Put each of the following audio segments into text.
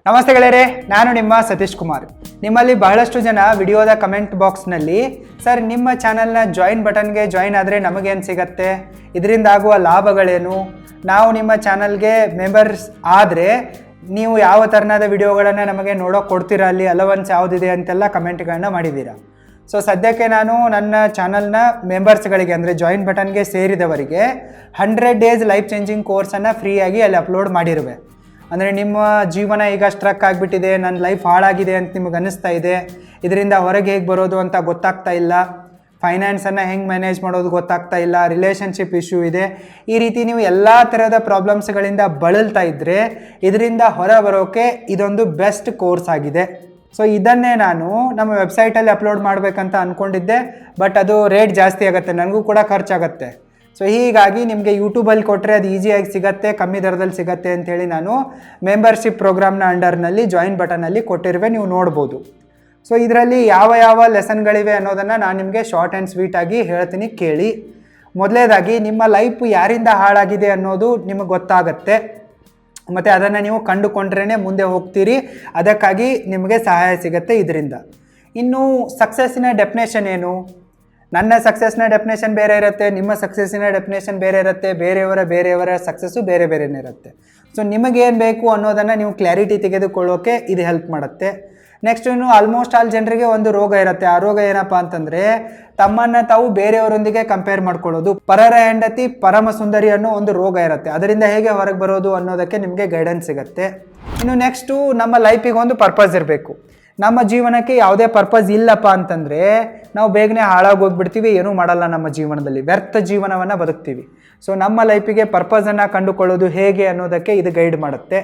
ನಮಸ್ತೆ ಗೆಳೆಯರೆ, ನಾನು ನಿಮ್ಮ ಸತೀಶ್ ಕುಮಾರ್. ನಿಮ್ಮಲ್ಲಿ ಬಹಳಷ್ಟು ಜನ ವಿಡಿಯೋದ ಕಮೆಂಟ್ ಬಾಕ್ಸ್ನಲ್ಲಿ ಸರ್ ನಿಮ್ಮ ಚಾನಲ್ನ ಜಾಯಿನ್ ಬಟನ್ಗೆ ಜಾಯಿನ್ ಆದರೆ ನಮಗೇನು ಸಿಗತ್ತೆ, ಇದರಿಂದ ಆಗುವ ಲಾಭಗಳೇನು, ನಾವು ನಿಮ್ಮ ಚಾನಲ್ಗೆ ಮೆಂಬರ್ಸ್ ಆದರೆ ನೀವು ಯಾವ ಥರನಾದ ವಿಡಿಯೋಗಳನ್ನು ನಮಗೆ ನೋಡೋಕೆ ಕೊಡ್ತೀರಾ, ಅಲ್ಲಿ ಅಲವನ್ಸ್ ಯಾವುದಿದೆ ಅಂತೆಲ್ಲ ಕಮೆಂಟ್ಗಳನ್ನ ಮಾಡಿದ್ದೀರಾ. ಸೊ ಸದ್ಯಕ್ಕೆ ನಾನು ನನ್ನ ಚಾನಲ್ನ ಮೆಂಬರ್ಸ್ಗಳಿಗೆ ಅಂದರೆ ಜಾಯಿನ್ ಬಟನ್ಗೆ ಸೇರಿದವರಿಗೆ 100 ಡೇಸ್ ಲೈಫ್ ಚೇಂಜಿಂಗ್ ಕೋರ್ಸನ್ನು ಫ್ರೀಯಾಗಿ ಅಲ್ಲಿ ಅಪ್ಲೋಡ್ ಮಾಡಿರುವೆ. ಅಂದರೆ ನಿಮ್ಮ ಜೀವನ ಈಗ ಸ್ಟ್ರಕ್ ಆಗಿಬಿಟ್ಟಿದೆ, ನನ್ನ ಲೈಫ್ ಹಾಳಾಗಿದೆ ಅಂತ ನಿಮಗೆ ಅನ್ನಿಸ್ತಾ ಇದೆ, ಇದರಿಂದ ಹೊರಗೆ ಹೇಗೆ ಬರೋದು ಅಂತ ಗೊತ್ತಾಗ್ತಾ ಇಲ್ಲ, ಫೈನಾನ್ಸನ್ನು ಹೆಂಗೆ ಮ್ಯಾನೇಜ್ ಮಾಡೋದು ಗೊತ್ತಾಗ್ತಾ ಇಲ್ಲ, ರಿಲೇಷನ್ಶಿಪ್ ಇಶ್ಯೂ ಇದೆ, ಈ ರೀತಿ ನೀವು ಎಲ್ಲ ಥರದ ಪ್ರಾಬ್ಲಮ್ಸ್ಗಳಿಂದ ಬಳಲ್ತಾ ಇದ್ದರೆ ಇದರಿಂದ ಹೊರ ಬರೋಕ್ಕೆ ಇದೊಂದು ಬೆಸ್ಟ್ ಕೋರ್ಸ್ ಆಗಿದೆ. ಸೊ ಇದನ್ನೇ ನಾನು ನಮ್ಮ ವೆಬ್ಸೈಟಲ್ಲಿ ಅಪ್ಲೋಡ್ ಮಾಡಬೇಕಂತ ಅಂದ್ಕೊಂಡಿದ್ದೆ, ಬಟ್ ಅದು ರೇಟ್ ಜಾಸ್ತಿ ಆಗುತ್ತೆ, ನನಗೂ ಕೂಡ ಖರ್ಚಾಗುತ್ತೆ. ಸೊ ಹೀಗಾಗಿ ನಿಮಗೆ ಯೂಟ್ಯೂಬಲ್ಲಿ ಕೊಟ್ಟರೆ ಅದು ಈಸಿಯಾಗಿ ಸಿಗುತ್ತೆ, ಕಮ್ಮಿ ದರದಲ್ಲಿ ಸಿಗುತ್ತೆ ಅಂಥೇಳಿ ನಾನು ಮೆಂಬರ್ಶಿಪ್ ಪ್ರೋಗ್ರಾಮ್ನ ಅಂಡರ್ನಲ್ಲಿ ಜಾಯಿನ್ ಬಟನಲ್ಲಿ ಕೊಟ್ಟಿರುವೆ, ನೀವು ನೋಡ್ಬೋದು. ಸೊ ಇದರಲ್ಲಿ ಯಾವ ಯಾವ ಲೆಸನ್ಗಳಿವೆ ಅನ್ನೋದನ್ನು ನಾನು ನಿಮಗೆ ಶಾರ್ಟ್ ಆ್ಯಂಡ್ ಸ್ವೀಟಾಗಿ ಹೇಳ್ತೀನಿ, ಕೇಳಿ. ಮೊದಲನೇದಾಗಿ ನಿಮ್ಮ ಲೈಫ್ ಯಾರಿಂದ ಹಾಳಾಗಿದೆ ಅನ್ನೋದು ನಿಮಗೆ ಗೊತ್ತಾಗತ್ತೆ, ಮತ್ತು ಅದನ್ನು ನೀವು ಕಂಡುಕೊಂಡ್ರೇ ಮುಂದೆ ಹೋಗ್ತೀರಿ, ಅದಕ್ಕಾಗಿ ನಿಮಗೆ ಸಹಾಯ ಸಿಗುತ್ತೆ ಇದರಿಂದ. ಇನ್ನು ಸಕ್ಸಸ್ಸಿನ ಡೆಫಿನೇಷನ್ ಏನು? ನನ್ನ ಸಕ್ಸಸ್ನ ಡೆಫಿನೇಷನ್ ಬೇರೆ ಇರುತ್ತೆ, ನಿಮ್ಮ ಸಕ್ಸಸ್ಸಿನ ಡೆಫಿನೇಷನ್ ಬೇರೆ ಇರುತ್ತೆ, ಬೇರೆಯವರ ಸಕ್ಸಸ್ಸು ಬೇರೆ ಬೇರೆನೇ ಇರುತ್ತೆ. ಸೊ ನಿಮಗೇನು ಬೇಕು ಅನ್ನೋದನ್ನು ನೀವು ಕ್ಲಾರಿಟಿ ತೆಗೆದುಕೊಳ್ಳೋಕೆ ಇದು ಹೆಲ್ಪ್ ಮಾಡುತ್ತೆ. ನೆಕ್ಸ್ಟ್ ಇನ್ನು ಆಲ್ಮೋಸ್ಟ್ ಆಲ್ ಜನರಿಗೆ ಒಂದು ರೋಗ ಇರುತ್ತೆ. ಆ ರೋಗ ಏನಪ್ಪ ಅಂತಂದರೆ ತಮ್ಮನ್ನು ತಾವು ಬೇರೆಯವರೊಂದಿಗೆ ಕಂಪೇರ್ ಮಾಡ್ಕೊಳ್ಳೋದು, ಪರರ ಹೆಂಡತಿ ಪರಮ ಸುಂದರಿ ಅನ್ನೋ ಒಂದು ರೋಗ ಇರುತ್ತೆ. ಅದರಿಂದ ಹೇಗೆ ಹೊರಗೆ ಬರೋದು ಅನ್ನೋದಕ್ಕೆ ನಿಮಗೆ ಗೈಡೆನ್ಸ್ ಸಿಗುತ್ತೆ. ಇನ್ನು ನೆಕ್ಸ್ಟು ನಮ್ಮ ಲೈಫಿಗೆ ಒಂದು ಪರ್ಪಸ್ ಇರಬೇಕು. ನಮ್ಮ ಜೀವನಕ್ಕೆ ಯಾವುದೇ ಪರ್ಪಸ್ ಇಲ್ಲಪ್ಪ ಅಂತಂದರೆ ನಾವು ಬೇಗನೆ ಹಾಳಾಗಿ ಹೋಗ್ಬಿಡ್ತೀವಿ, ಏನೂ ಮಾಡಲ್ಲ, ನಮ್ಮ ಜೀವನದಲ್ಲಿ ವ್ಯರ್ಥ ಜೀವನವನ್ನು ಬದುಕ್ತೀವಿ. ಸೊ ನಮ್ಮ ಲೈಫಿಗೆ ಪರ್ಪಸನ್ನು ಕಂಡುಕೊಳ್ಳೋದು ಹೇಗೆ ಅನ್ನೋದಕ್ಕೆ ಇದು ಗೈಡ್ ಮಾಡುತ್ತೆ.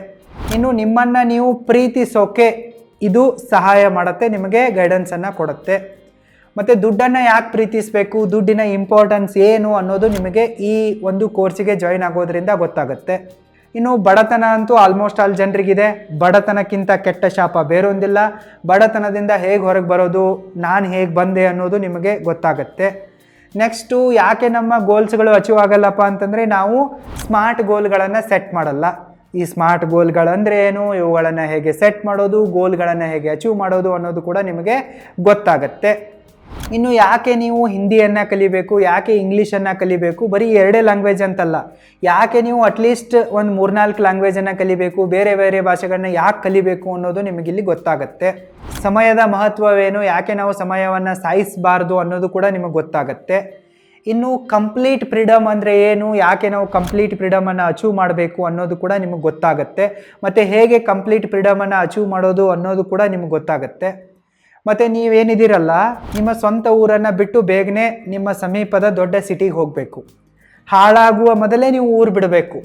ಇನ್ನು ನಿಮ್ಮನ್ನು ನೀವು ಪ್ರೀತಿಸೋಕೆ ಇದು ಸಹಾಯ ಮಾಡುತ್ತೆ, ನಿಮಗೆ ಗೈಡೆನ್ಸನ್ನು ಕೊಡುತ್ತೆ. ಮತ್ತು ದುಡ್ಡನ್ನು ಯಾಕೆ ಪ್ರೀತಿಸಬೇಕು, ದುಡ್ಡಿನ ಇಂಪಾರ್ಟೆನ್ಸ್ ಏನು ಅನ್ನೋದು ನಿಮಗೆ ಈ ಒಂದು ಕೋರ್ಸಿಗೆ ಜಾಯಿನ್ ಆಗೋದ್ರಿಂದ ಗೊತ್ತಾಗುತ್ತೆ. ಇನ್ನು ಬಡತನ ಅಂತೂ ಆಲ್ಮೋಸ್ಟ್ ಆಲ್ ಜನರಿಗಿದೆ, ಬಡತನಕ್ಕಿಂತ ಕೆಟ್ಟ ಶಾಪ ಬೇರೊಂದಿಲ್ಲ. ಬಡತನದಿಂದ ಹೇಗೆ ಹೊರಗೆ ಬರೋದು, ನಾನು ಹೇಗೆ ಬಂದೆ ಅನ್ನೋದು ನಿಮಗೆ ಗೊತ್ತಾಗುತ್ತೆ. ನೆಕ್ಸ್ಟು ಯಾಕೆ ನಮ್ಮ ಗೋಲ್ಸ್ಗಳು ಅಚೀವ್ ಆಗಲ್ಲಪ್ಪ ಅಂತಂದರೆ ನಾವು ಸ್ಮಾರ್ಟ್ ಗೋಲ್ಗಳನ್ನು ಸೆಟ್ ಮಾಡಲ್ಲ. ಈ ಸ್ಮಾರ್ಟ್ ಗೋಲ್ಗಳಂದರೆ ಏನು, ಇವುಗಳನ್ನು ಹೇಗೆ ಸೆಟ್ ಮಾಡೋದು, ಗೋಲ್ಗಳನ್ನು ಹೇಗೆ ಅಚೀವ್ ಮಾಡೋದು ಅನ್ನೋದು ಕೂಡ ನಿಮಗೆ ಗೊತ್ತಾಗುತ್ತೆ. ಇನ್ನು ಯಾಕೆ ನೀವು ಹಿಂದಿಯನ್ನು ಕಲಿಬೇಕು, ಯಾಕೆ ಇಂಗ್ಲೀಷನ್ನು ಕಲಿಬೇಕು, ಬರೀ 2 ಲ್ಯಾಂಗ್ವೇಜ್ ಅಂತಲ್ಲ, ಯಾಕೆ ನೀವು ಅಟ್ಲೀಸ್ಟ್ ಒಂದು 3-4 ಲ್ಯಾಂಗ್ವೇಜನ್ನು ಕಲಿಬೇಕು, ಬೇರೆ ಬೇರೆ ಭಾಷೆಗಳನ್ನ ಯಾಕೆ ಕಲಿಬೇಕು ಅನ್ನೋದು ನಿಮಗಿಲ್ಲಿ ಗೊತ್ತಾಗುತ್ತೆ. ಸಮಯದ ಮಹತ್ವವೇನು, ಯಾಕೆ ನಾವು ಸಮಯವನ್ನು ಸಾಯಿಸಬಾರ್ದು ಅನ್ನೋದು ಕೂಡ ನಿಮಗೆ ಗೊತ್ತಾಗುತ್ತೆ. ಇನ್ನು ಕಂಪ್ಲೀಟ್ ಫ್ರೀಡಮ್ ಅಂದರೆ ಏನು, ಯಾಕೆ ನಾವು ಕಂಪ್ಲೀಟ್ ಫ್ರೀಡಮನ್ನು ಅಚೀವ್ ಮಾಡಬೇಕು ಅನ್ನೋದು ಕೂಡ ನಿಮಗೆ ಗೊತ್ತಾಗುತ್ತೆ. ಮತ್ತು ಹೇಗೆ ಕಂಪ್ಲೀಟ್ ಫ್ರೀಡಮನ್ನು ಅಚೀವ್ ಮಾಡೋದು ಅನ್ನೋದು ಕೂಡ ನಿಮಗೆ ಗೊತ್ತಾಗುತ್ತೆ. ಮತ್ತು ನೀವೇನಿದ್ದೀರಲ್ಲ, ನಿಮ್ಮ ಸ್ವಂತ ಊರನ್ನು ಬಿಟ್ಟು ಬೇಗನೆ ನಿಮ್ಮ ಸಮೀಪದ ದೊಡ್ಡ ಸಿಟಿಗೆ ಹೋಗಬೇಕು. ಹಾಳಾಗುವ ಮೊದಲೇ ನೀವು ಊರು ಬಿಡಬೇಕು,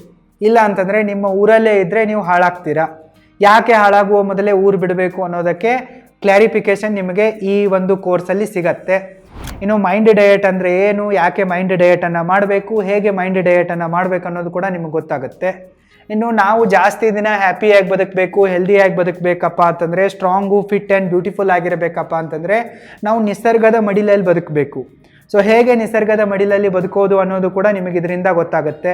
ಇಲ್ಲ ಅಂತಂದರೆ ನಿಮ್ಮ ಊರಲ್ಲೇ ಇದ್ದರೆ ನೀವು ಹಾಳಾಗ್ತೀರಾ. ಯಾಕೆ ಹಾಳಾಗುವ ಮೊದಲೇ ಊರು ಬಿಡಬೇಕು ಅನ್ನೋದಕ್ಕೆ ಕ್ಲಾರಿಫಿಕೇಷನ್ ನಿಮಗೆ ಈ ಒಂದು ಕೋರ್ಸಲ್ಲಿ ಸಿಗತ್ತೆ. ಇನ್ನು ಮೈಂಡ್ ಡಯಟ್ ಅಂದರೆ ಏನು, ಯಾಕೆ ಮೈಂಡ್ ಡಯಟನ್ನು ಮಾಡಬೇಕು, ಹೇಗೆ ಮೈಂಡ್ ಡಯಟನ್ನು ಮಾಡಬೇಕು ಅನ್ನೋದು ಕೂಡ ನಿಮಗೆ ಗೊತ್ತಾಗುತ್ತೆ. ಇನ್ನು ನಾವು ಜಾಸ್ತಿ ದಿನ ಹ್ಯಾಪಿಯಾಗಿ ಬದುಕಬೇಕು, ಹೆಲ್ದಿಯಾಗಿ ಬದುಕಬೇಕಪ್ಪ ಅಂತಂದರೆ, ಸ್ಟ್ರಾಂಗು ಫಿಟ್ ಆ್ಯಂಡ್ ಬ್ಯೂಟಿಫುಲ್ ಆಗಿರಬೇಕಪ್ಪ ಅಂತಂದರೆ ನಾವು ನಿಸರ್ಗದ ಮಡಿಲಲ್ಲಿ ಬದುಕಬೇಕು. ಸೊ ಹೇಗೆ ನಿಸರ್ಗದ ಮಡಿಲಲ್ಲಿ ಬದುಕೋದು ಅನ್ನೋದು ಕೂಡ ನಿಮಗೆ ಇದರಿಂದ ಗೊತ್ತಾಗುತ್ತೆ.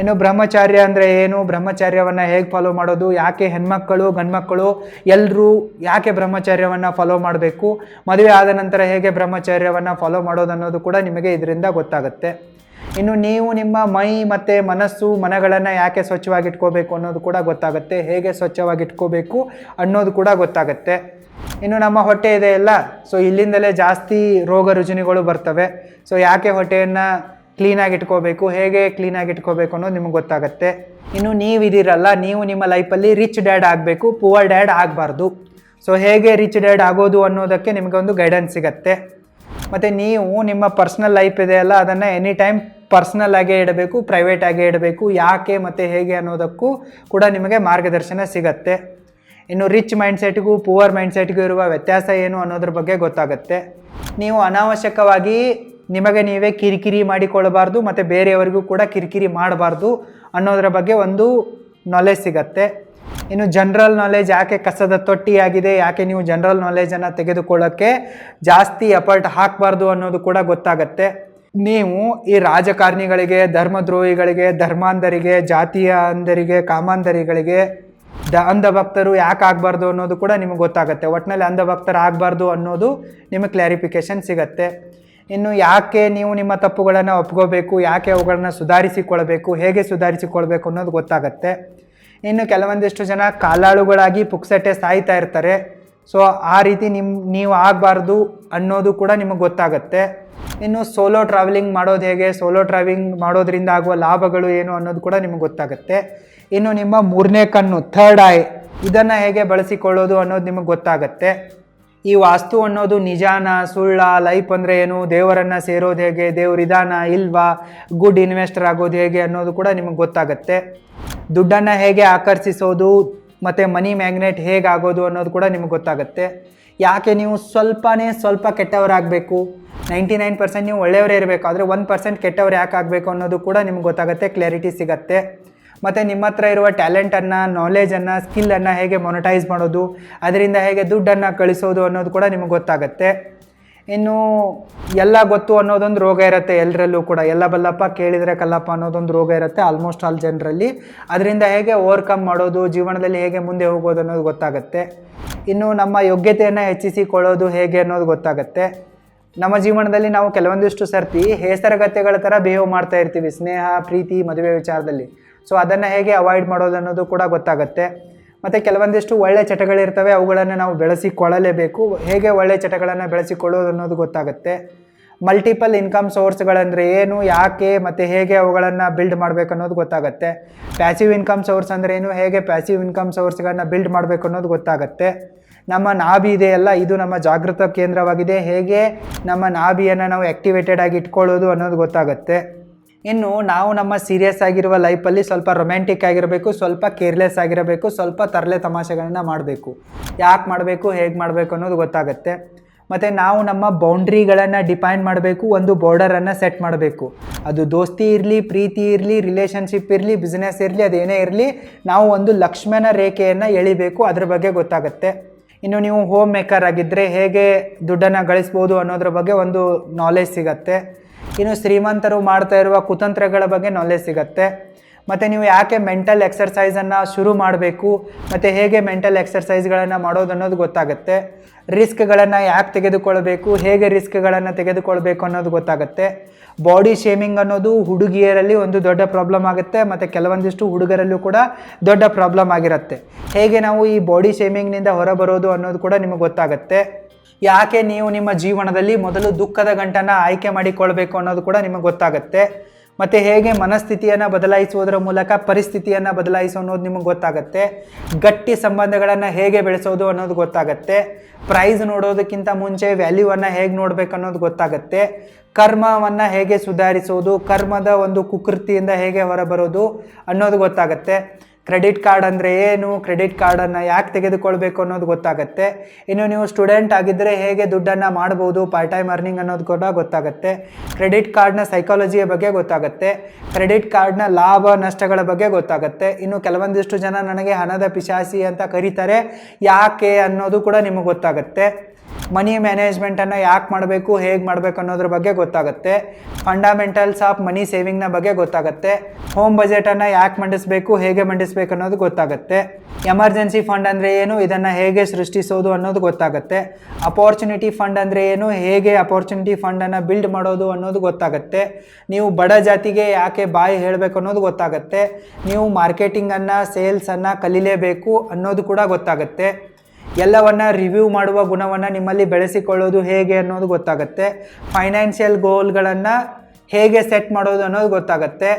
ಇನ್ನು ಬ್ರಹ್ಮಚಾರ್ಯ ಅಂದರೆ ಏನು, ಬ್ರಹ್ಮಚಾರ್ಯವನ್ನು ಹೇಗೆ ಫಾಲೋ ಮಾಡೋದು, ಯಾಕೆ ಹೆಣ್ಮಕ್ಕಳು ಗಂಡ್ಮಕ್ಕಳು ಎಲ್ಲರೂ ಯಾಕೆ ಬ್ರಹ್ಮಚಾರ್ಯವನ್ನು ಫಾಲೋ ಮಾಡಬೇಕು, ಮದುವೆ ಆದ ನಂತರ ಹೇಗೆ ಬ್ರಹ್ಮಚಾರ್ಯವನ್ನು ಫಾಲೋ ಮಾಡೋದು ಅನ್ನೋದು ಕೂಡ ನಿಮಗೆ ಇದರಿಂದ ಗೊತ್ತಾಗುತ್ತೆ. ಇನ್ನು ನೀವು ನಿಮ್ಮ ಮೈ ಮತ್ತು ಮನಸ್ಸು ಮನಗಳನ್ನು ಯಾಕೆ ಸ್ವಚ್ಛವಾಗಿಟ್ಕೋಬೇಕು ಅನ್ನೋದು ಕೂಡ ಗೊತ್ತಾಗುತ್ತೆ, ಹೇಗೆ ಸ್ವಚ್ಛವಾಗಿಟ್ಕೋಬೇಕು ಅನ್ನೋದು ಕೂಡ ಗೊತ್ತಾಗುತ್ತೆ. ಇನ್ನು ನಮ್ಮ ಹೊಟ್ಟೆ ಇದೆಯಲ್ಲ, ಸೊ ಇಲ್ಲಿಂದಲೇ ಜಾಸ್ತಿ ರೋಗ ರುಜಿನಗಳು ಬರ್ತವೆ. ಸೊ ಯಾಕೆ ಹೊಟ್ಟೆಯನ್ನು ಕ್ಲೀನಾಗಿ ಇಟ್ಕೋಬೇಕು, ಹೇಗೆ ಕ್ಲೀನಾಗಿ ಇಟ್ಕೋಬೇಕು ಅನ್ನೋದು ನಿಮಗೆ ಗೊತ್ತಾಗುತ್ತೆ. ಇನ್ನು ನೀವಿದ್ದೀರಲ್ಲ, ನೀವು ನಿಮ್ಮ ಲೈಫಲ್ಲಿ ರಿಚ್ ಡ್ಯಾಡ್ ಆಗಬೇಕು, ಪುವರ್ ಡ್ಯಾಡ್ ಆಗಬಾರ್ದು. ಸೊ ಹೇಗೆ ರಿಚ್ ಡ್ಯಾಡ್ ಆಗೋದು ಅನ್ನೋದಕ್ಕೆ ನಿಮಗೆ ಒಂದು ಗೈಡೆನ್ಸ್ ಸಿಗುತ್ತೆ. ಮತ್ತು ನೀವು ನಿಮ್ಮ ಪರ್ಸ್ನಲ್ ಲೈಫ್ ಇದೆಯಲ್ಲ, ಅದನ್ನು ಎನಿ ಟೈಮ್ ಪರ್ಸ್ನಲ್ ಆಗೇ ಇಡಬೇಕು, ಪ್ರೈವೇಟ್ ಆಗೇ ಇಡಬೇಕು, ಯಾಕೆ ಮತ್ತು ಹೇಗೆ ಅನ್ನೋದಕ್ಕೂ ಕೂಡ ನಿಮಗೆ ಮಾರ್ಗದರ್ಶನ ಸಿಗತ್ತೆ. ಇನ್ನು ರಿಚ್ ಮೈಂಡ್ಸೆಟ್ಗೂ ಪುವರ್ ಮೈಂಡ್ಸೆಟ್ಗೂ ಇರುವ ವ್ಯತ್ಯಾಸ ಏನು ಅನ್ನೋದ್ರ ಬಗ್ಗೆ ಗೊತ್ತಾಗುತ್ತೆ. ನೀವು ಅನಾವಶ್ಯಕವಾಗಿ ನಿಮಗೆ ನೀವೇ ಕಿರಿಕಿರಿ ಮಾಡಿಕೊಳ್ಳಬಾರ್ದು, ಮತ್ತು ಬೇರೆಯವರಿಗೂ ಕೂಡ ಕಿರಿಕಿರಿ ಮಾಡಬಾರ್ದು ಅನ್ನೋದರ ಬಗ್ಗೆ ಒಂದು ನಾಲೆಜ್ ಸಿಗತ್ತೆ. ಇನ್ನು ಜನರಲ್ ನಾಲೆಜ್ ಯಾಕೆ ಕಸದ ತೊಟ್ಟಿಯಾಗಿದೆ, ಯಾಕೆ ನೀವು ಜನರಲ್ ನಾಲೆಜನ್ನು ತೆಗೆದುಕೊಳ್ಳೋಕ್ಕೆ ಜಾಸ್ತಿ ಎಫರ್ಟ್ ಹಾಕಬಾರ್ದು ಅನ್ನೋದು ಕೂಡ ಗೊತ್ತಾಗುತ್ತೆ. ನೀವು ಈ ರಾಜಕಾರಣಿಗಳಿಗೆ, ಧರ್ಮದ್ರೋಹಿಗಳಿಗೆ, ಧರ್ಮಾಂಧರಿಗೆ, ಜಾತಿಯ ಅಂಧರಿಗೆ, ಕಾಮಾಂಧರಿಗಳಿಗೆ ಅಂಧಭಕ್ತರು ಯಾಕೆ ಆಗಬಾರ್ದು ಅನ್ನೋದು ಕೂಡ ನಿಮಗೆ ಗೊತ್ತಾಗುತ್ತೆ. ಒಟ್ಟಿನಲ್ಲಿ ಅಂಧಭಕ್ತರು ಆಗಬಾರ್ದು ಅನ್ನೋದು ನಿಮಗೆ ಕ್ಲಾರಿಫಿಕೇಷನ್ ಸಿಗತ್ತೆ. ಇನ್ನು ಯಾಕೆ ನೀವು ನಿಮ್ಮ ತಪ್ಪುಗಳನ್ನು ಒಪ್ಕೋಬೇಕು, ಯಾಕೆ ಅವುಗಳನ್ನ ಸುಧಾರಿಸಿಕೊಳ್ಬೇಕು, ಹೇಗೆ ಸುಧಾರಿಸಿಕೊಳ್ಬೇಕು ಅನ್ನೋದು ಗೊತ್ತಾಗತ್ತೆ. ಇನ್ನು ಕೆಲವೊಂದಿಷ್ಟು ಜನ ಕಾಲಾಳುಗಳಾಗಿ ಪುಕ್ಸಟ್ಟೆ ಸಾಯ್ತಾ ಇರ್ತಾರೆ. ಸೊ ಆ ರೀತಿ ನೀವು ಆಗಬಾರ್ದು ಅನ್ನೋದು ಕೂಡ ನಿಮಗೆ ಗೊತ್ತಾಗತ್ತೆ. ಇನ್ನು ಸೋಲೋ ಟ್ರಾವೆಲಿಂಗ್ ಮಾಡೋದು ಹೇಗೆ, ಸೋಲೋ ಟ್ರಾವೆಲಿಂಗ್ ಮಾಡೋದ್ರಿಂದ ಆಗುವ ಲಾಭಗಳು ಏನು ಅನ್ನೋದು ಕೂಡ ನಿಮಗೆ ಗೊತ್ತಾಗುತ್ತೆ. ಇನ್ನು ನಿಮ್ಮ ಮೂರನೇ ಕಣ್ಣು, ಥರ್ಡ್ ಐ, ಇದನ್ನು ಹೇಗೆ ಬಳಸಿಕೊಳ್ಳೋದು ಅನ್ನೋದು ನಿಮಗೆ ಗೊತ್ತಾಗತ್ತೆ. ಈ ವಾಸ್ತು ಅನ್ನೋದು ನಿಜಾನ ಸುಳ್ಳ, ಲೈಫ್ ಅಂದರೆ ಏನು, ದೇವರನ್ನು ಸೇರೋದು ಹೇಗೆ, ದೇವರಿದಾನ ಇಲ್ವಾ, ಗುಡ್ ಇನ್ವೆಸ್ಟರ್ ಆಗೋದು ಹೇಗೆ ಅನ್ನೋದು ಕೂಡ ನಿಮಗೆ ಗೊತ್ತಾಗುತ್ತೆ. ದುಡ್ಡನ್ನು ಹೇಗೆ ಆಕರ್ಷಿಸೋದು ಮತ್ತು ಮನಿ ಮ್ಯಾಗ್ನೆಟ್ ಹೇಗೆ ಆಗೋದು ಅನ್ನೋದು ಕೂಡ ನಿಮಗೆ ಗೊತ್ತಾಗುತ್ತೆ. ಯಾಕೆ ನೀವು ಸ್ವಲ್ಪ ಕೆಟ್ಟವರಾಗಬೇಕು, 99% ನೀವು ಒಳ್ಳೆಯವರೇ ಇರಬೇಕು, ಆದರೆ 1% ಕೆಟ್ಟವ್ರು ಯಾಕೆ ಆಗಬೇಕು ಅನ್ನೋದು ಕೂಡ ನಿಮ್ಗೆ ಗೊತ್ತಾಗುತ್ತೆ, ಕ್ಲಾರಿಟಿ ಸಿಗತ್ತೆ. ಮತ್ತು ನಿಮ್ಮ ಹತ್ರ ಇರುವ ಟ್ಯಾಲೆಂಟನ್ನು, ನಾಲೆಜನ್ನು, ಸ್ಕಿಲ್ಲನ್ನು ಹೇಗೆ ಮೊನಟೈಸ್ ಮಾಡೋದು, ಅದರಿಂದ ಹೇಗೆ ದುಡ್ಡನ್ನು ಕಳಿಸೋದು ಅನ್ನೋದು ಕೂಡ ನಿಮಗೆ ಗೊತ್ತಾಗುತ್ತೆ. ಇನ್ನು ಎಲ್ಲ ಗೊತ್ತು ಅನ್ನೋದೊಂದು ರೋಗ ಇರುತ್ತೆ ಎಲ್ಲರಲ್ಲೂ ಕೂಡ, ಎಲ್ಲ ಬಲ್ಲಪ್ಪ ಕೇಳಿದರೆ ಕಲ್ಲಪ್ಪ ಅನ್ನೋದೊಂದು ರೋಗ ಇರುತ್ತೆ ಆಲ್ಮೋಸ್ಟ್ ಆಲ್ ಜನರಲ್ಲಿ. ಅದರಿಂದ ಹೇಗೆ ಓವರ್ಕಮ್ ಮಾಡೋದು, ಜೀವನದಲ್ಲಿ ಹೇಗೆ ಮುಂದೆ ಹೋಗೋದು ಅನ್ನೋದು ಗೊತ್ತಾಗುತ್ತೆ. ಇನ್ನು ನಮ್ಮ ಯೋಗ್ಯತೆಯನ್ನು ಹೆಚ್ಚಿಸಿಕೊಳ್ಳೋದು ಹೇಗೆ ಅನ್ನೋದು ಗೊತ್ತಾಗುತ್ತೆ. ನಮ್ಮ ಜೀವನದಲ್ಲಿ ನಾವು ಕೆಲವೊಂದಿಷ್ಟು ಸರ್ತಿ ಹೇಸರಗತ್ತೆಗಳ ಥರ ಬಿಹೇವ್ ಮಾಡ್ತಾ ಇರ್ತೀವಿ, ಸ್ನೇಹ, ಪ್ರೀತಿ, ಮದುವೆ ವಿಚಾರದಲ್ಲಿ. ಸೊ ಅದನ್ನು ಹೇಗೆ ಅವಾಯ್ಡ್ ಮಾಡೋದು ಅನ್ನೋದು ಕೂಡ ಗೊತ್ತಾಗುತ್ತೆ. ಮತ್ತು ಕೆಲವೊಂದಿಷ್ಟು ಒಳ್ಳೆ ಚಟಗಳಿರ್ತವೆ, ಅವುಗಳನ್ನು ನಾವು ಬೆಳೆಸಿಕೊಳ್ಳಲೇಬೇಕು. ಹೇಗೆ ಒಳ್ಳೆ ಚಟಗಳನ್ನು ಬೆಳೆಸಿಕೊಳ್ಳೋದು ಅನ್ನೋದು ಗೊತ್ತಾಗುತ್ತೆ. ಮಲ್ಟಿಪಲ್ ಇನ್ಕಮ್ ಸೋರ್ಸ್ಗಳಂದರೆ ಏನು, ಯಾಕೆ ಮತ್ತು ಹೇಗೆ ಅವುಗಳನ್ನು ಬಿಲ್ಡ್ ಮಾಡಬೇಕು ಅನ್ನೋದು ಗೊತ್ತಾಗುತ್ತೆ. ಪ್ಯಾಸಿವ್ ಇನ್ಕಮ್ ಸೋರ್ಸ್ ಅಂದರೆ ಏನು, ಹೇಗೆ ಪ್ಯಾಸಿವ್ ಇನ್ಕಮ್ ಸೋರ್ಸ್ಗಳನ್ನ ಬಿಲ್ಡ್ ಮಾಡಬೇಕು ಅನ್ನೋದು ಗೊತ್ತಾಗುತ್ತೆ. ನಮ್ಮ ನಾಭಿ ಇದೆಯಲ್ಲ, ಇದು ನಮ್ಮ ಜಾಗೃತ ಕೇಂದ್ರವಾಗಿದೆ, ಹೇಗೆ ನಮ್ಮ ನಾಭಿಯನ್ನು ನಾವು ಆ್ಯಕ್ಟಿವೇಟೆಡ್ ಆಗಿ ಇಟ್ಕೊಳ್ಳೋದು ಅನ್ನೋದು ಗೊತ್ತಾಗುತ್ತೆ. ಇನ್ನು ನಾವು ನಮ್ಮ ಸೀರಿಯಸ್ ಆಗಿರುವ ಲೈಫಲ್ಲಿ ಸ್ವಲ್ಪ ರೊಮ್ಯಾಂಟಿಕ್ ಆಗಿರಬೇಕು, ಸ್ವಲ್ಪ ಕೇರ್ಲೆಸ್ ಆಗಿರಬೇಕು, ಸ್ವಲ್ಪ ತರಲೆ ತಮಾಷೆಗಳನ್ನ ಮಾಡಬೇಕು. ಯಾಕೆ ಮಾಡಬೇಕು, ಹೇಗೆ ಮಾಡಬೇಕು ಅನ್ನೋದು ಗೊತ್ತಾಗುತ್ತೆ. ಮತ್ತು ನಾವು ನಮ್ಮ ಬೌಂಡ್ರಿಗಳನ್ನು ಡಿಫೈನ್ ಮಾಡಬೇಕು, ಒಂದು ಬಾರ್ಡರನ್ನು ಸೆಟ್ ಮಾಡಬೇಕು. ಅದು ದೋಸ್ತಿ ಇರಲಿ, ಪ್ರೀತಿ ಇರಲಿ, ರಿಲೇಷನ್ಶಿಪ್ ಇರಲಿ, ಬಿಸ್ನೆಸ್ ಇರಲಿ, ಅದೇನೇ ಇರಲಿ, ನಾವು ಒಂದು ಲಕ್ಷ್ಮಣ ರೇಖೆಯನ್ನು ಎಳಿಬೇಕು, ಅದ್ರ ಬಗ್ಗೆ ಗೊತ್ತಾಗುತ್ತೆ. ಇನ್ನು ನೀವು ಹೋಮ್ ಮೇಕರ್ ಆಗಿದ್ದರೆ ಹೇಗೆ ದುಡ್ಡನ್ನು ಗಳಿಸ್ಬೋದು ಅನ್ನೋದ್ರ ಬಗ್ಗೆ ಒಂದು ನಾಲೆಜ್ ಸಿಗತ್ತೆ. ಇನ್ನು ಶ್ರೀಮಂತರು ಮಾಡ್ತಾ ಇರುವ ಕುತಂತ್ರಗಳ ಬಗ್ಗೆ ನಾಲೆಜ್ ಸಿಗತ್ತೆ. ಮತ್ತು ನೀವು ಯಾಕೆ ಮೆಂಟಲ್ ಎಕ್ಸರ್ಸೈಸನ್ನು ಶುರು ಮಾಡಬೇಕು ಮತ್ತು ಹೇಗೆ ಮೆಂಟಲ್ ಎಕ್ಸರ್ಸೈಸ್ಗಳನ್ನು ಮಾಡೋದು ಅನ್ನೋದು ಗೊತ್ತಾಗುತ್ತೆ. ರಿಸ್ಕ್ಗಳನ್ನು ಯಾಕೆ ತೆಗೆದುಕೊಳ್ಬೇಕು, ಹೇಗೆ ರಿಸ್ಕ್ಗಳನ್ನು ತೆಗೆದುಕೊಳ್ಬೇಕು ಅನ್ನೋದು ಗೊತ್ತಾಗುತ್ತೆ. ಬಾಡಿ ಶೇಮಿಂಗ್ ಅನ್ನೋದು ಹುಡುಗಿಯರಲ್ಲಿ ಒಂದು ದೊಡ್ಡ ಪ್ರಾಬ್ಲಮ್ ಆಗುತ್ತೆ, ಮತ್ತು ಕೆಲವೊಂದಿಷ್ಟು ಹುಡುಗರಲ್ಲೂ ಕೂಡ ದೊಡ್ಡ ಪ್ರಾಬ್ಲಮ್ ಆಗಿರುತ್ತೆ. ಹೇಗೆ ನಾವು ಈ ಬಾಡಿ ಶೇಮಿಂಗ್ನಿಂದ ಹೊರಬರೋದು ಅನ್ನೋದು ಕೂಡ ನಿಮಗೆ ಗೊತ್ತಾಗುತ್ತೆ. ಯಾಕೆ ನೀವು ನಿಮ್ಮ ಜೀವನದಲ್ಲಿ ಮೊದಲು ದುಃಖದ ಗಂಟನ್ನು ಆಯ್ಕೆ ಮಾಡಿಕೊಳ್ಬೇಕು ಅನ್ನೋದು ಕೂಡ ನಿಮಗೆ ಗೊತ್ತಾಗುತ್ತೆ. ಮತ್ತು ಹೇಗೆ ಮನಸ್ಥಿತಿಯನ್ನು ಬದಲಾಯಿಸುವುದರ ಮೂಲಕ ಪರಿಸ್ಥಿತಿಯನ್ನು ಬದಲಾಯಿಸೋ ಅನ್ನೋದು ನಿಮಗೆ ಗೊತ್ತಾಗುತ್ತೆ. ಗಟ್ಟಿ ಸಂಬಂಧಗಳನ್ನು ಹೇಗೆ ಬೆಳೆಸೋದು ಅನ್ನೋದು ಗೊತ್ತಾಗುತ್ತೆ. ಪ್ರೈಸ್ ನೋಡೋದಕ್ಕಿಂತ ಮುಂಚೆ ವ್ಯಾಲ್ಯೂವನ್ನು ಹೇಗೆ ನೋಡಬೇಕು ಅನ್ನೋದು ಗೊತ್ತಾಗುತ್ತೆ. ಕರ್ಮವನ್ನು ಹೇಗೆ ಸುಧಾರಿಸೋದು, ಕರ್ಮದ ಒಂದು ಕುಕೃತಿಯಿಂದ ಹೇಗೆ ಹೊರಬರೋದು ಅನ್ನೋದು ಗೊತ್ತಾಗುತ್ತೆ. ಕ್ರೆಡಿಟ್ ಕಾರ್ಡ್ ಅಂದರೆ ಏನು, ಕ್ರೆಡಿಟ್ ಕಾರ್ಡನ್ನು ಯಾಕೆ ತೆಗೆದುಕೊಳ್ಬೇಕು ಅನ್ನೋದು ಗೊತ್ತಾಗುತ್ತೆ. ಇನ್ನು ನೀವು ಸ್ಟೂಡೆಂಟ್ ಆಗಿದ್ದರೆ ಹೇಗೆ ದುಡ್ಡನ್ನು ಮಾಡ್ಬೋದು, ಪಾರ್ಟ್ ಟೈಮ್ ಅರ್ನಿಂಗ್ ಅನ್ನೋದು ಕೂಡ ಗೊತ್ತಾಗುತ್ತೆ. ಕ್ರೆಡಿಟ್ ಕಾರ್ಡ್ನ ಸೈಕಾಲಜಿಯ ಬಗ್ಗೆ ಗೊತ್ತಾಗುತ್ತೆ. ಕ್ರೆಡಿಟ್ ಕಾರ್ಡ್ನ ಲಾಭ ನಷ್ಟಗಳ ಬಗ್ಗೆ ಗೊತ್ತಾಗುತ್ತೆ. ಇನ್ನು ಕೆಲವೊಂದಿಷ್ಟು ಜನ ನನಗೆ ಹಣದ ಪಿಶಾಚಿ ಅಂತ ಕರೀತಾರೆ, ಯಾಕೆ ಅನ್ನೋದು ಕೂಡ ನಿಮಗೆ ಗೊತ್ತಾಗುತ್ತೆ. ಮನಿ ಮ್ಯಾನೇಜ್ಮೆಂಟನ್ನು ಯಾಕೆ ಮಾಡಬೇಕು, ಹೇಗೆ ಮಾಡಬೇಕು ಅನ್ನೋದ್ರ ಬಗ್ಗೆ ಗೊತ್ತಾಗುತ್ತೆ. ಫಂಡಮೆಂಟಲ್ಸ್ ಆಫ್ ಮನಿ ಸೇವಿಂಗ್ನ ಬಗ್ಗೆ ಗೊತ್ತಾಗುತ್ತೆ. ಹೋಮ್ ಬಜೆಟನ್ನು ಯಾಕೆ ಮಂಡಿಸಬೇಕು, ಹೇಗೆ ಮಂಡಿಸಬೇಕು ಅನ್ನೋದು ಗೊತ್ತಾಗುತ್ತೆ. ಎಮರ್ಜೆನ್ಸಿ ಫಂಡ್ ಅಂದರೆ ಏನು, ಇದನ್ನು ಹೇಗೆ ಸೃಷ್ಟಿಸೋದು ಅನ್ನೋದು ಗೊತ್ತಾಗುತ್ತೆ. ಅಪಾರ್ಚುನಿಟಿ ಫಂಡ್ ಅಂದರೆ ಏನು, ಹೇಗೆ ಅಪಾರ್ಚುನಿಟಿ ಫಂಡನ್ನು ಬಿಲ್ಡ್ ಮಾಡೋದು ಅನ್ನೋದು ಗೊತ್ತಾಗುತ್ತೆ. ನೀವು ಬಡ ಜಾತಿಗೆ ಯಾಕೆ ಬಾಯಿ ಹೇಳಬೇಕು ಅನ್ನೋದು ಗೊತ್ತಾಗುತ್ತೆ. ನೀವು ಮಾರ್ಕೆಟಿಂಗನ್ನು, ಸೇಲ್ಸನ್ನು ಕಲೀಲೇಬೇಕು ಅನ್ನೋದು ಕೂಡ ಗೊತ್ತಾಗುತ್ತೆ. ಎಲ್ಲವನ್ನ ರಿವ್ಯೂ ಮಾಡುವ ಗುಣವನ್ನು ನಿಮ್ಮಲ್ಲಿ ಬೆಳೆಸಿಕೊಳ್ಳೋದು ಹೇಗೆ ಅನ್ನೋದು ಗೊತ್ತಾಗುತ್ತೆ. ಫೈನಾನ್ಷಿಯಲ್ ಗೋಲ್ಗಳನ್ನು ಹೇಗೆ ಸೆಟ್ ಮಾಡೋದು ಅನ್ನೋದು ಗೊತ್ತಾಗುತ್ತೆ.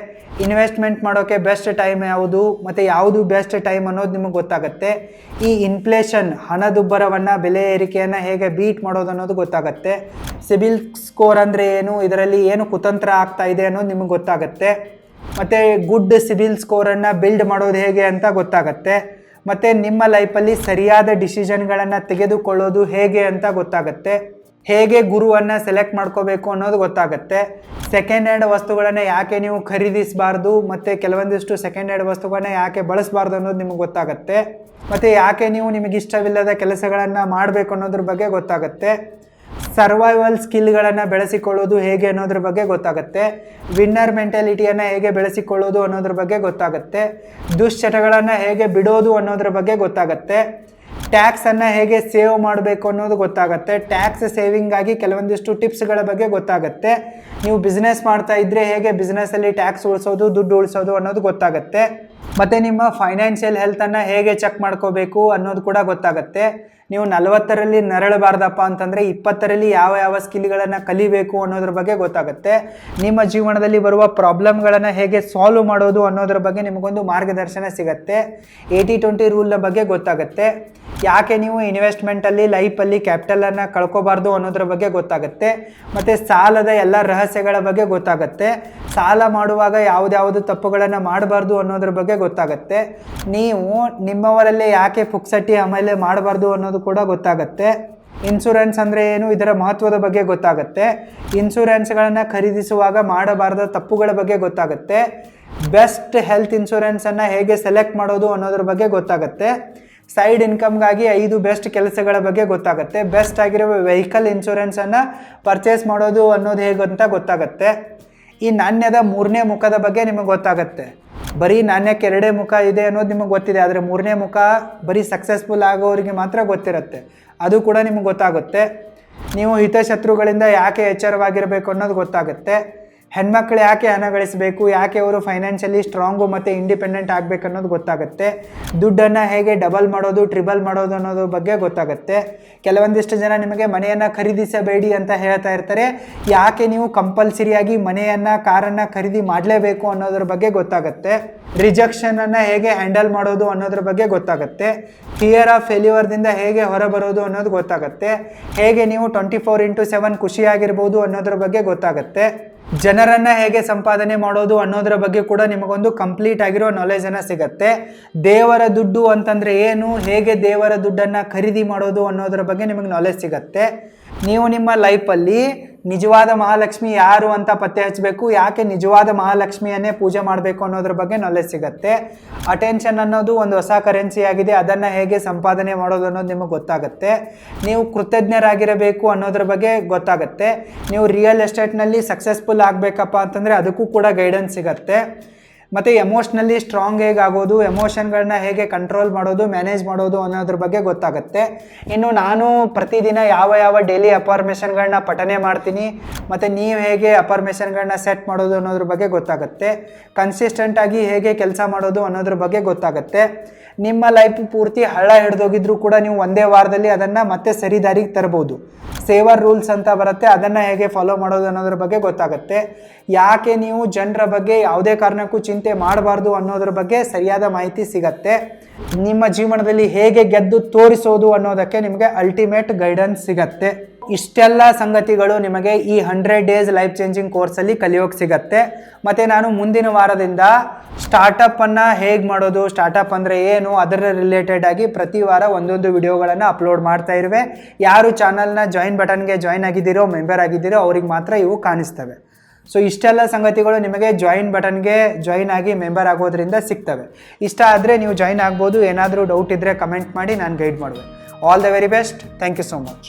ಇನ್ವೆಸ್ಟ್ಮೆಂಟ್ ಮಾಡೋಕ್ಕೆ ಬೆಸ್ಟ್ ಟೈಮ್ ಯಾವುದು ಮತ್ತು ಯಾವುದು ಬೆಸ್ಟ್ ಟೈಮ್ ಅನ್ನೋದು ನಿಮಗೆ ಗೊತ್ತಾಗುತ್ತೆ. ಈ ಇನ್ಫ್ಲೇಷನ್, ಹಣದುಬ್ಬರವನ್ನು, ಬೆಲೆ ಏರಿಕೆಯನ್ನು ಹೇಗೆ ಬೀಟ್ ಮಾಡೋದು ಅನ್ನೋದು ಗೊತ್ತಾಗುತ್ತೆ. ಸಿಬಿಲ್ ಸ್ಕೋರ್ ಅಂದರೆ ಏನು, ಇದರಲ್ಲಿ ಏನು ಕುತಂತ್ರ ಆಗ್ತಾ ಇದೆ ಅನ್ನೋದು ನಿಮಗೆ ಗೊತ್ತಾಗುತ್ತೆ. ಮತ್ತು ಗುಡ್ ಸಿಬಿಲ್ ಸ್ಕೋರನ್ನು ಬಿಲ್ಡ್ ಮಾಡೋದು ಹೇಗೆ ಅಂತ ಗೊತ್ತಾಗುತ್ತೆ. ಮತ್ತು ನಿಮ್ಮ ಲೈಫಲ್ಲಿ ಸರಿಯಾದ ಡಿಸಿಷನ್ಗಳನ್ನು ತೆಗೆದುಕೊಳ್ಳೋದು ಹೇಗೆ ಅಂತ ಗೊತ್ತಾಗುತ್ತೆ. ಹೇಗೆ ಗುರುವನ್ನು ಸೆಲೆಕ್ಟ್ ಮಾಡ್ಕೋಬೇಕು ಅನ್ನೋದು ಗೊತ್ತಾಗುತ್ತೆ. ಸೆಕೆಂಡ್ ಹ್ಯಾಂಡ್ ವಸ್ತುಗಳನ್ನು ಯಾಕೆ ನೀವು ಖರೀದಿಸಬಾರ್ದು ಮತ್ತು ಕೆಲವೊಂದಿಷ್ಟು ಸೆಕೆಂಡ್ ಹ್ಯಾಂಡ್ ವಸ್ತುಗಳನ್ನ ಯಾಕೆ ಬಳಸಬಾರ್ದು ಅನ್ನೋದು ನಿಮಗೆ ಗೊತ್ತಾಗುತ್ತೆ. ಮತ್ತು ಯಾಕೆ ನೀವು ನಿಮಗಿಷ್ಟವಿಲ್ಲದ ಕೆಲಸಗಳನ್ನು ಮಾಡಬೇಕು ಅನ್ನೋದ್ರ ಬಗ್ಗೆ ಗೊತ್ತಾಗುತ್ತೆ. ಸರ್ವೈವಲ್ ಸ್ಕಿಲ್ಗಳನ್ನು ಬೆಳೆಸಿಕೊಳ್ಳೋದು ಹೇಗೆ ಅನ್ನೋದ್ರ ಬಗ್ಗೆ ಗೊತ್ತಾಗುತ್ತೆ, ವಿನ್ನರ್ ಮೆಂಟಾಲಿಟಿಯನ್ನು ಹೇಗೆ ಬೆಳೆಸಿಕೊಳ್ಳೋದು ಅನ್ನೋದ್ರ ಬಗ್ಗೆ ಗೊತ್ತಾಗುತ್ತೆ, ದುಶ್ಚಟಗಳನ್ನು ಹೇಗೆ ಬಿಡೋದು ಅನ್ನೋದ್ರ ಬಗ್ಗೆ ಗೊತ್ತಾಗುತ್ತೆ, ಟ್ಯಾಕ್ಸನ್ನು ಹೇಗೆ ಸೇವ್ ಮಾಡಬೇಕು ಅನ್ನೋದು ಗೊತ್ತಾಗುತ್ತೆ, ಟ್ಯಾಕ್ಸ್ ಸೇವಿಂಗಾಗಿ ಕೆಲವೊಂದಿಷ್ಟು ಟಿಪ್ಸ್ಗಳ ಬಗ್ಗೆ ಗೊತ್ತಾಗುತ್ತೆ, ನೀವು ಬಿಸ್ನೆಸ್ ಮಾಡ್ತಾ ಇದ್ದರೆ ಹೇಗೆ ಬಿಸ್ನೆಸ್ಸಲ್ಲಿ ಟ್ಯಾಕ್ಸ್ ಉಳಿಸೋದು ದುಡ್ಡು ಉಳಿಸೋದು ಅನ್ನೋದು ಗೊತ್ತಾಗುತ್ತೆ, ಮತ್ತು ನಿಮ್ಮ ಫೈನಾನ್ಷಿಯಲ್ ಹೆಲ್ತನ್ನು ಹೇಗೆ ಚೆಕ್ ಮಾಡ್ಕೋಬೇಕು ಅನ್ನೋದು ಕೂಡ ಗೊತ್ತಾಗುತ್ತೆ. ನೀವು 40ರಲ್ಲಿ ನರಳಬಾರ್ದಪ್ಪ ಅಂತಂದರೆ 20ರಲ್ಲಿ ಯಾವ ಯಾವ ಸ್ಕಿಲ್ಗಳನ್ನು ಕಲಿಬೇಕು ಅನ್ನೋದ್ರ ಬಗ್ಗೆ ಗೊತ್ತಾಗುತ್ತೆ. ನಿಮ್ಮ ಜೀವನದಲ್ಲಿ ಬರುವ ಪ್ರಾಬ್ಲಮ್ಗಳನ್ನು ಹೇಗೆ ಸಾಲ್ವ್ ಮಾಡೋದು ಅನ್ನೋದ್ರ ಬಗ್ಗೆ ನಿಮಗೊಂದು ಮಾರ್ಗದರ್ಶನ ಸಿಗುತ್ತೆ. 80-20 ರೂಲ್ನ ಬಗ್ಗೆ ಗೊತ್ತಾಗುತ್ತೆ. ಯಾಕೆ ನೀವು ಇನ್ವೆಸ್ಟ್ಮೆಂಟಲ್ಲಿ ಲೈಫಲ್ಲಿ ಕ್ಯಾಪಿಟಲನ್ನು ಕಳ್ಕೊಬಾರ್ದು ಅನ್ನೋದ್ರ ಬಗ್ಗೆ ಗೊತ್ತಾಗುತ್ತೆ. ಮತ್ತು ಸಾಲದ ಎಲ್ಲ ರಹಸ್ಯಗಳ ಬಗ್ಗೆ ಗೊತ್ತಾಗುತ್ತೆ. ಸಾಲ ಮಾಡುವಾಗ ಯಾವುದ್ಯಾವುದು ತಪ್ಪುಗಳನ್ನು ಮಾಡಬಾರ್ದು ಅನ್ನೋದ್ರ ಬಗ್ಗೆ ಗೊತ್ತಾಗುತ್ತೆ. ನೀವು ನಿಮ್ಮವರಲ್ಲೇ ಯಾಕೆ ಪುಕ್ಸಟ್ಟಿ ಆಮೇಲೆ ಮಾಡಬಾರ್ದು ಅನ್ನೋದು ಕೂಡ ಗೊತ್ತಾಗುತ್ತೆ. ಇನ್ಶೂರೆನ್ಸ್ ಅಂದರೆ ಏನು, ಇದರ ಮಹತ್ವದ ಬಗ್ಗೆ ಗೊತ್ತಾಗುತ್ತೆ. ಇನ್ಶೂರೆನ್ಸ್ಗಳನ್ನು ಖರೀದಿಸುವಾಗ ಮಾಡಬಾರ್ದ ತಪ್ಪುಗಳ ಬಗ್ಗೆ ಗೊತ್ತಾಗುತ್ತೆ. ಬೆಸ್ಟ್ ಹೆಲ್ತ್ ಇನ್ಶೂರೆನ್ಸನ್ನು ಹೇಗೆ ಸೆಲೆಕ್ಟ್ ಮಾಡೋದು ಅನ್ನೋದ್ರ ಬಗ್ಗೆ ಗೊತ್ತಾಗುತ್ತೆ. ಸೈಡ್ ಇನ್ಕಮ್ಗಾಗಿ 5 ಬೆಸ್ಟ್ ಕೆಲಸಗಳ ಬಗ್ಗೆ ಗೊತ್ತಾಗುತ್ತೆ. ಬೆಸ್ಟ್ ಆಗಿರೋ ವೆಹಿಕಲ್ ಇನ್ಶೂರೆನ್ಸನ್ನು ಪರ್ಚೇಸ್ ಮಾಡೋದು ಅನ್ನೋದು ಹೇಗೆ ಅಂತ ಗೊತ್ತಾಗುತ್ತೆ. ಈ ನಾಣ್ಯದ 3ನೇ ಮುಖದ ಬಗ್ಗೆ ನಿಮಗೆ ಗೊತ್ತಾಗುತ್ತೆ. ಬರೀ ನಾಣ್ಯಕ್ಕೆ 2 ಮುಖ ಇದೆ ಅನ್ನೋದು ನಿಮಗೆ ಗೊತ್ತಿದೆ, ಆದರೆ 3ನೇ ಮುಖ ಬರೀ ಸಕ್ಸಸ್ಫುಲ್ ಆಗೋರಿಗೆ ಮಾತ್ರ ಗೊತ್ತಿರುತ್ತೆ, ಅದು ಕೂಡ ನಿಮಗೆ ಗೊತ್ತಾಗುತ್ತೆ. ನೀವು ಹಿತಶತ್ರುಗಳಿಂದ ಯಾಕೆ ಎಚ್ಚರವಾಗಿರಬೇಕು ಅನ್ನೋದು ಗೊತ್ತಾಗುತ್ತೆ. ಹೆಣ್ಮಕ್ಳು ಯಾಕೆ ಹಣ ಗಳಿಸಬೇಕು, ಯಾಕೆ ಅವರು ಫೈನಾನ್ಷಿಯಲಿ ಸ್ಟ್ರಾಂಗು ಮತ್ತು ಇಂಡಿಪೆಂಡೆಂಟ್ ಆಗಬೇಕು ಅನ್ನೋದು ಗೊತ್ತಾಗುತ್ತೆ. ದುಡ್ಡನ್ನು ಹೇಗೆ ಡಬಲ್ ಮಾಡೋದು ಟ್ರಿಬಲ್ ಮಾಡೋದು ಅನ್ನೋದ್ರ ಬಗ್ಗೆ ಗೊತ್ತಾಗುತ್ತೆ. ಕೆಲವೊಂದಿಷ್ಟು ಜನ ನಿಮಗೆ ಮನೆಯನ್ನು ಖರೀದಿಸಬೇಡಿ ಅಂತ ಹೇಳ್ತಾ ಇರ್ತಾರೆ, ಯಾಕೆ ನೀವು ಕಂಪಲ್ಸರಿಯಾಗಿ ಮನೆಯನ್ನು ಕಾರನ್ನು ಖರೀದಿ ಮಾಡಲೇಬೇಕು ಅನ್ನೋದ್ರ ಬಗ್ಗೆ ಗೊತ್ತಾಗುತ್ತೆ. ರಿಜೆಕ್ಷನನ್ನು ಹೇಗೆ ಹ್ಯಾಂಡಲ್ ಮಾಡೋದು ಅನ್ನೋದ್ರ ಬಗ್ಗೆ ಗೊತ್ತಾಗುತ್ತೆ. ಫಿಯರ್ ಆಫ್ ಫೇಲ್ಯೂರ್ದಿಂದ ಹೇಗೆ ಹೊರಬರೋದು ಅನ್ನೋದು ಗೊತ್ತಾಗುತ್ತೆ. ಹೇಗೆ ನೀವು 24/7 ಖುಷಿಯಾಗಿರ್ಬೋದು ಅನ್ನೋದ್ರ ಬಗ್ಗೆ ಗೊತ್ತಾಗುತ್ತೆ. ಜನರನ್ನು ಹೇಗೆ ಸಂಪಾದನೆ ಮಾಡೋದು ಅನ್ನೋದ್ರ ಬಗ್ಗೆ ಕೂಡ ನಿಮಗೊಂದು ಕಂಪ್ಲೀಟ್ ಆಗಿರೋ ನಾಲೆಜನ್ನು ಸಿಗುತ್ತೆ. ದೇವರ ದುಡ್ಡು ಅಂತಂದರೆ ಏನು, ಹೇಗೆ ದೇವರ ದುಡ್ಡನ್ನು ಖರೀದಿ ಮಾಡೋದು ಅನ್ನೋದ್ರ ಬಗ್ಗೆ ನಿಮಗೆ ನಾಲೆಜ್ ಸಿಗುತ್ತೆ. ನೀವು ನಿಮ್ಮ ಲೈಫಲ್ಲಿ ನಿಜವಾದ ಮಹಾಲಕ್ಷ್ಮಿ ಯಾರು ಅಂತ ಪತ್ತೆ ಹಚ್ಚಬೇಕು, ಯಾಕೆ ನಿಜವಾದ ಮಹಾಲಕ್ಷ್ಮಿಯನ್ನೇ ಪೂಜೆ ಮಾಡಬೇಕು ಅನ್ನೋದ್ರ ಬಗ್ಗೆ ನಾಲೆಜ್ ಸಿಗುತ್ತೆ. ಅಟೆನ್ಷನ್ ಅನ್ನೋದು ಒಂದು ಹೊಸ ಕರೆನ್ಸಿ ಆಗಿದೆ, ಅದನ್ನು ಹೇಗೆ ಸಂಪಾದನೆ ಮಾಡೋದು ಅನ್ನೋದು ನಿಮಗೆ ಗೊತ್ತಾಗುತ್ತೆ. ನೀವು ಕೃತಜ್ಞರಾಗಿರಬೇಕು ಅನ್ನೋದ್ರ ಬಗ್ಗೆ ಗೊತ್ತಾಗುತ್ತೆ. ನೀವು ರಿಯಲ್ ಎಸ್ಟೇಟ್ನಲ್ಲಿ ಸಕ್ಸಸ್ಫುಲ್ ಆಗಬೇಕಪ್ಪ ಅಂತಂದರೆ ಅದಕ್ಕೂ ಕೂಡ ಗೈಡೆನ್ಸ್ ಸಿಗುತ್ತೆ. ಮತ್ತು ಎಮೋಷ್ನಲಿ ಸ್ಟ್ರಾಂಗ್ ಹೇಗೆ ಆಗೋದು, ಎಮೋಷನ್ಗಳನ್ನ ಹೇಗೆ ಕಂಟ್ರೋಲ್ ಮಾಡೋದು, ಮ್ಯಾನೇಜ್ ಮಾಡೋದು ಅನ್ನೋದ್ರ ಬಗ್ಗೆ ಗೊತ್ತಾಗುತ್ತೆ. ಇನ್ನು ನಾನು ಪ್ರತಿದಿನ ಯಾವ ಡೈಲಿ ಅಫರ್ಮೇಷನ್ಗಳನ್ನ ಪಠನೆ ಮಾಡ್ತೀನಿ, ಮತ್ತು ನೀವು ಹೇಗೆ ಅಫರ್ಮೇಷನ್ಗಳನ್ನ ಸೆಟ್ ಮಾಡೋದು ಅನ್ನೋದ್ರ ಬಗ್ಗೆ ಗೊತ್ತಾಗುತ್ತೆ. ಕನ್ಸಿಸ್ಟೆಂಟಾಗಿ ಹೇಗೆ ಕೆಲಸ ಮಾಡೋದು ಅನ್ನೋದ್ರ ಬಗ್ಗೆ ಗೊತ್ತಾಗುತ್ತೆ. ನಿಮ್ಮ ಲೈಫ್ ಪೂರ್ತಿ ಹಳ್ಳ ಹಿಡಿದೋಗಿದ್ರೂ ಕೂಡ ನೀವು ಒಂದೇ ವಾರದಲ್ಲಿ ಅದನ್ನು ಮತ್ತೆ ಸರಿದಾರಿಗೆ ತರ್ಬೋದು. ಸೇವರ್ ರೂಲ್ಸ್ ಅಂತ ಬರುತ್ತೆ, ಅದನ್ನು ಹೇಗೆ ಫಾಲೋ ಮಾಡೋದು ಅನ್ನೋದ್ರ ಬಗ್ಗೆ ಗೊತ್ತಾಗುತ್ತೆ. ಯಾಕೆ ನೀವು ಜನರ ಬಗ್ಗೆ ಯಾವುದೇ ಕಾರಣಕ್ಕೂ ಚಿಂತೆ ಮಾಡಬಾರ್ದು ಅನ್ನೋದ್ರ ಬಗ್ಗೆ ಸರಿಯಾದ ಮಾಹಿತಿ ಸಿಗತ್ತೆ. ನಿಮ್ಮ ಜೀವನದಲ್ಲಿ ಹೇಗೆ ಗೆದ್ದು ತೋರಿಸೋದು ಅನ್ನೋದಕ್ಕೆ ನಿಮಗೆ ಅಲ್ಟಿಮೇಟ್ ಗೈಡೆನ್ಸ್ ಸಿಗತ್ತೆ. ಇಷ್ಟೆಲ್ಲ ಸಂಗತಿಗಳು ನಿಮಗೆ ಈ 100 ಡೇಸ್ ಲೈಫ್ ಚೇಂಜಿಂಗ್ ಕೋರ್ಸಲ್ಲಿ ಕಲಿಯೋಕೆ ಸಿಗತ್ತೆ. ಮತ್ತು ನಾನು ಮುಂದಿನ ವಾರದಿಂದ ಸ್ಟಾರ್ಟಪ್ಪನ್ನು ಹೇಗೆ ಮಾಡೋದು, ಸ್ಟಾರ್ಟಪ್ ಅಂದರೆ ಏನು, ಅದರ ರಿಲೇಟೆಡ್ ಆಗಿ ಪ್ರತಿ ವಾರ ಒಂದೊಂದು ವಿಡಿಯೋಗಳನ್ನು ಅಪ್ಲೋಡ್ ಮಾಡ್ತಾ ಇರುವೆ. ಯಾರು ಚಾನಲ್ನ ಜಾಯಿನ್ ಬಟನ್ಗೆ ಜಾಯಿನ್ ಆಗಿದ್ದೀರೋ, ಮೆಂಬರ್ ಆಗಿದ್ದೀರೋ ಅವ್ರಿಗೆ ಮಾತ್ರ ಇವು ಕಾಣಿಸ್ತವೆ. ಸೊ ಇಷ್ಟೆಲ್ಲ ಸಂಗತಿಗಳು ನಿಮಗೆ ಜಾಯಿನ್ ಬಟನ್ಗೆ ಜಾಯಿನ್ ಆಗಿ ಮೆಂಬರ್ ಆಗೋದ್ರಿಂದ ಸಿಗ್ತವೆ. ಇಷ್ಟ ಆದರೆ ನೀವು ಜಾಯಿನ್ ಆಗ್ಬೋದು. ಏನಾದರೂ ಡೌಟ್ ಇದ್ದರೆ ಕಮೆಂಟ್ ಮಾಡಿ, ನಾನು ಗೈಡ್ ಮಾಡುವೆ. All the very best. Thank you so much.